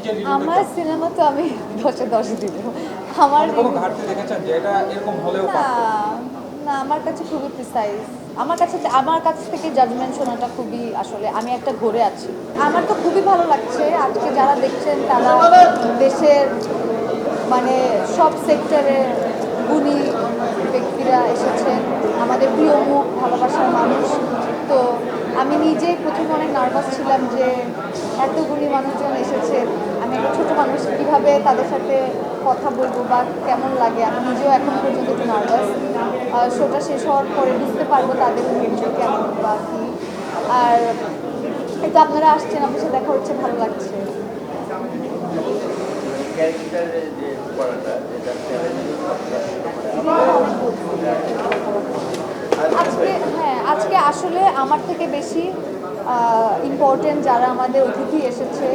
নিজের আমার সিনেমা তো আমি 10-এ 10 দিব। আমার কোনো ঘাটতি দেখেছেন যে এটা এরকম হলেও না, পারত? না আমার কাছে খুবই প্রিসাইজ। আমার কাছ থেকে জাজমেন্ট শোনাটা খুবই আসলে আমি একটা ঘোরে আছি। আমার তো খুবই ভালো লাগছে। আজকে যারা দেখছেন তারা দেশের মানে সব সেক্টরের গুণী ব্যক্তিরা এসেছেন, আমাদের প্রিয় মুখ, ভালোবাসার মানুষ। তো আমি নিজেই প্রথমে অনেক নার্ভাস ছিলাম যে এত গুণী মানুষজন এসেছে, আমি একটা ছোটো মানুষ কীভাবে তাদের সাথে কথা বলবো বা কেমন লাগে, আমি নিজেও এখন পর্যন্ত একটু নার্ভাস। শোটা শেষ হওয়ার পরে বুঝতে পারবো তাদের অনুভূতি কেমন বা কী। আর এই তো আপনারা আসছেন, আপনার সাথে দেখা হচ্ছে, ভালো লাগছে। ক্যারেক্টারের যে পড়াটা যেটা আজকে আসলে আমার থেকে বেশি ইম্পর্টেন্ট যারা আমাদের অতিথি এসেছে,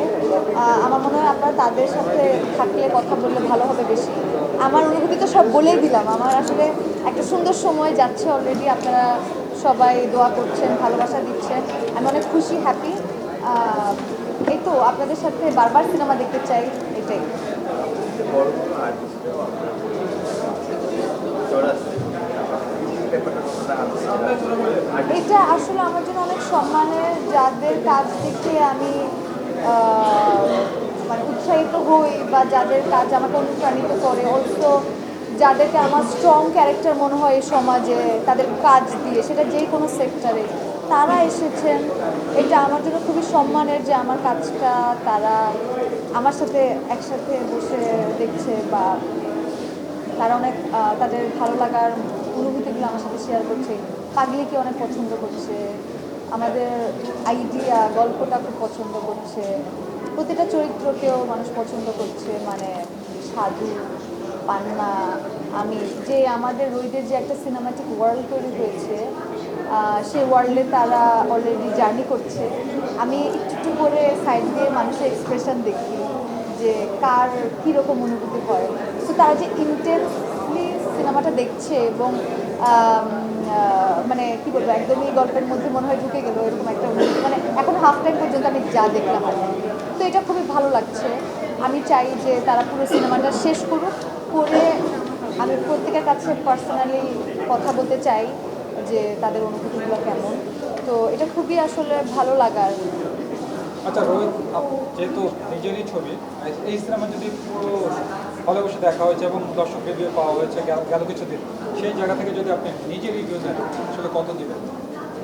আমার মনে হয় আপনারা তাদের সাথে থাকলে কথা বললে ভালো হবে বেশি। আমার অনুভূতি তো সব বলেই দিলাম। আমার আসলে একটা সুন্দর সময় যাচ্ছে অলরেডি। আপনারা সবাই দোয়া করছেন, ভালোবাসা দিচ্ছেন, আমি অনেক খুশি, হ্যাপি। এই তো আপনাদের সাথে বারবার সিনেমা দেখতে চাই, এটাই। বড় কোনো আর্টিস্টও এটা আসলে আমার জন্য অনেক সম্মানের, যাদের কাজ দেখে আমি মানে উৎসাহিত হই বা যাদের কাজ আমাকে অনুপ্রাণিত করে, অলসো যাদেরকে আমার স্ট্রং ক্যারেক্টার মনে হয় এই সমাজে, তাদের কাজ দিয়ে, সেটা যেই কোনো সেক্টরে তারা এসেছেন। এটা আমার জন্য খুবই সম্মানের যে আমার কাজটা তারা আমার সাথে একসাথে বসে দেখছে বা তারা অনেক তাদের ভালো লাগার অনুভূতিগুলো আমার সাথে শেয়ার করছে। পাগলিকে অনেক পছন্দ করছে, আমাদের আইডিয়া গল্পটা খুব পছন্দ করছে, প্রতিটা চরিত্রকেও মানুষ পছন্দ করছে। মানে সাধু, পান্না, আমি যে আমাদের রোহিতের যে একটা সিনেমাটিক ওয়ার্ল্ড তৈরি হয়েছে, সেই ওয়ার্ল্ডে তারা অলরেডি জার্নি করছে। আমি একটু একটু করে সাইড দিয়ে মানুষের এক্সপ্রেশন দেখি যে কার কীরকম অনুভূতি হয়। তো তারা যে ইন্টেন্সলি সিনেমাটা দেখছে এবং মানে কী বলবো, একদমই গল্পের মধ্যে মনে হয় ঢুকে গেলো এরকম একটা অনুভূতি। মানে এখন হাফ টাইম পর্যন্ত আমি যা দেখলাম আর কি। তো এটা খুবই ভালো লাগছে। আমি চাই যে তারা পুরো সিনেমাটা শেষ করুক, করে আমি প্রত্যেকের কাছে পার্সোনালি কথা বলতে চাই যে তাদের অনুভূতিগুলো কেমন। তো এটা খুবই আসলে ভালো লাগার। আচ্ছা রোহিত, যেহেতু নিজেরই ছবি, এই সিনেমা যদি পুরো হলে বসে দেখা হয়েছে এবং দর্শক রিভিউ পাওয়া হয়েছে গেল কিছুদিন, সেই জায়গা থেকে যদি আপনি নিজের রিভিউ দেন, আসলে কত দিবেন?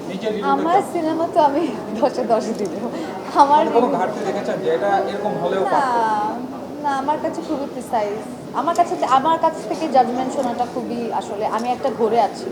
নিজের আমার রিভিউটা সিনেমা তো আমি 10-এ 10 দিব। আমার কোনো ঘাটতি দেখেছেন যে এটা এরকম হলেও না, পারত? না আমার কাছে খুবই প্রিসাইজ। আমার কাছ থেকে জাজমেন্ট শোনাটা খুবই আসলে আমি একটা ঘোরে আছি।